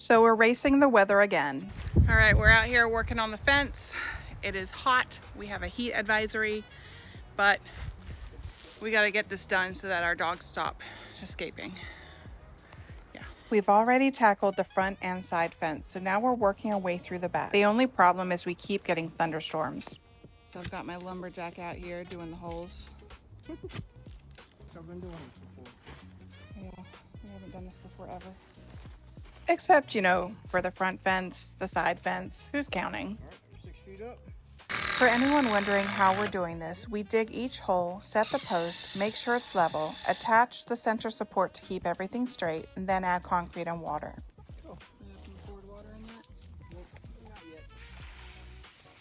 So we're racing the weather again. All right, we're out here working on the fence. It is hot. We have a heat advisory, but we got to get this done so that our dogs stop escaping. Yeah. We've already tackled the front and side fence, so now we're working our way through the back. The only problem is we keep getting thunderstorms. So I've got my lumberjack out here doing the holes. I've been doing this before. Yeah, we haven't done this before ever. Except, you know, for the front fence, the side fence, who's counting? All right, 6 feet up. For anyone wondering how we're doing this, we dig each hole, set the post, make sure it's level, attach the center support to keep everything straight, and then add concrete and water. Oh, you have some poured water in that? Nope, not yet.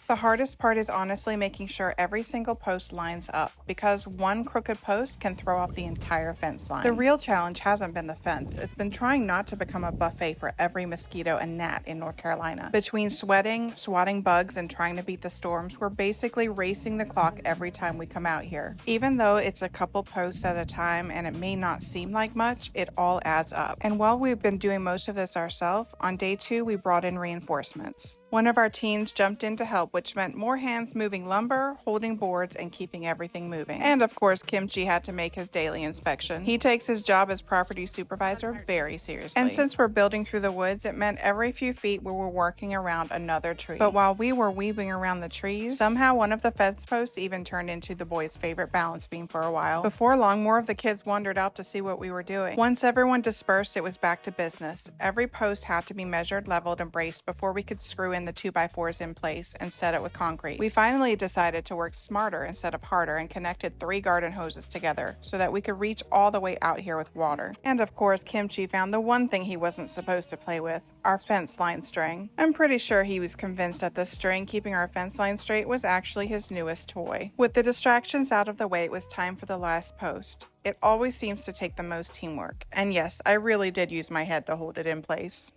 The hardest part is honestly making sure every single post lines up, because one crooked post can throw off the entire fence line. The real challenge hasn't been the fence, it's been trying not to become a buffet for every mosquito and gnat in North Carolina. Between sweating, swatting bugs, and trying to beat the storms, we're basically racing the clock every time we come out here. Even though it's a couple posts at a time and it may not seem like much, it all adds up. And while we've been doing most of this ourselves, on day 2 we brought in reinforcements. One of our teens jumped in to help, which meant more hands moving lumber, holding boards, and keeping everything moving. And of course, Kimchi had to make his daily inspection. He takes his job as property supervisor very seriously. And since we're building through the woods, it meant every few feet we were working around another tree. But while we were weaving around the trees, somehow one of the fence posts even turned into the boys' favorite balance beam for a while. Before long, more of the kids wandered out to see what we were doing. Once everyone dispersed, it was back to business. Every post had to be measured, leveled, and braced before we could screw in the 2x4s in place and set it with concrete. We finally decided to work smarter instead of harder and connected 3 garden hoses together so that we could reach all the way out here with water. And of course, Kimchi found the one thing he wasn't supposed to play with, our fence line string. I'm pretty sure he was convinced that the string keeping our fence line straight was actually his newest toy. With the distractions out of the way, it was time for the last post. It always seems to take the most teamwork. And yes, I really did use my head to hold it in place.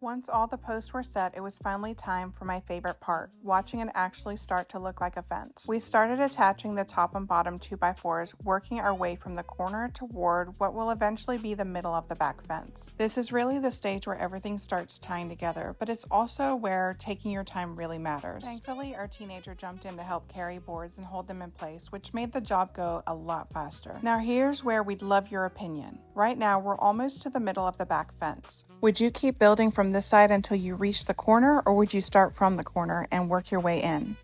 Once all the posts were set, it was finally time for my favorite part, watching it actually start to look like a fence. We started attaching the top and bottom 2x4s, working our way from the corner toward what will eventually be the middle of the back fence. This is really the stage where everything starts tying together, but it's also where taking your time really matters. Thankfully, our teenager jumped in to help carry boards and hold them in place, which made the job go a lot faster. Now here's where we'd love your opinion. Right now, we're almost to the middle of the back fence. Would you keep building from this side until you reach the corner, or would you start from the corner and work your way in?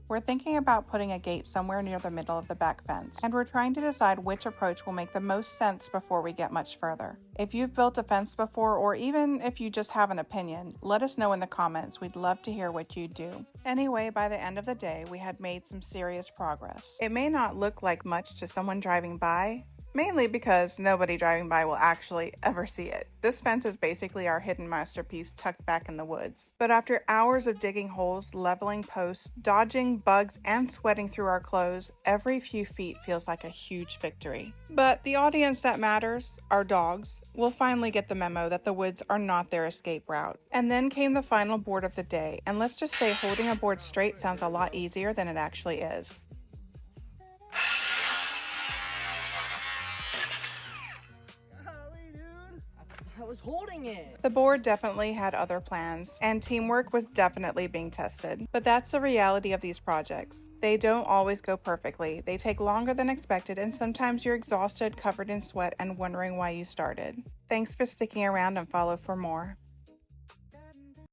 We're thinking about putting a gate somewhere near the middle of the back fence, and we're trying to decide which approach will make the most sense before we get much further. If you've built a fence before, or even if you just have an opinion, let us know in the comments. We'd love to hear what you do. Anyway, by the end of the day, we had made some serious progress. It may not look like much to someone driving by, mainly because nobody driving by will actually ever see it. This fence is basically our hidden masterpiece tucked back in the woods. But after hours of digging holes, leveling posts, dodging bugs, and sweating through our clothes, every few feet feels like a huge victory. But the audience that matters, our dogs, will finally get the memo that the woods are not their escape route. And then came the final board of the day, and let's just say holding a board straight sounds a lot easier than it actually is. I was holding it. The board definitely had other plans, and teamwork was definitely being tested. But that's the reality of these projects. They don't always go perfectly. They take longer than expected, and sometimes you're exhausted, covered in sweat, and wondering why you started. Thanks for sticking around, and follow for more.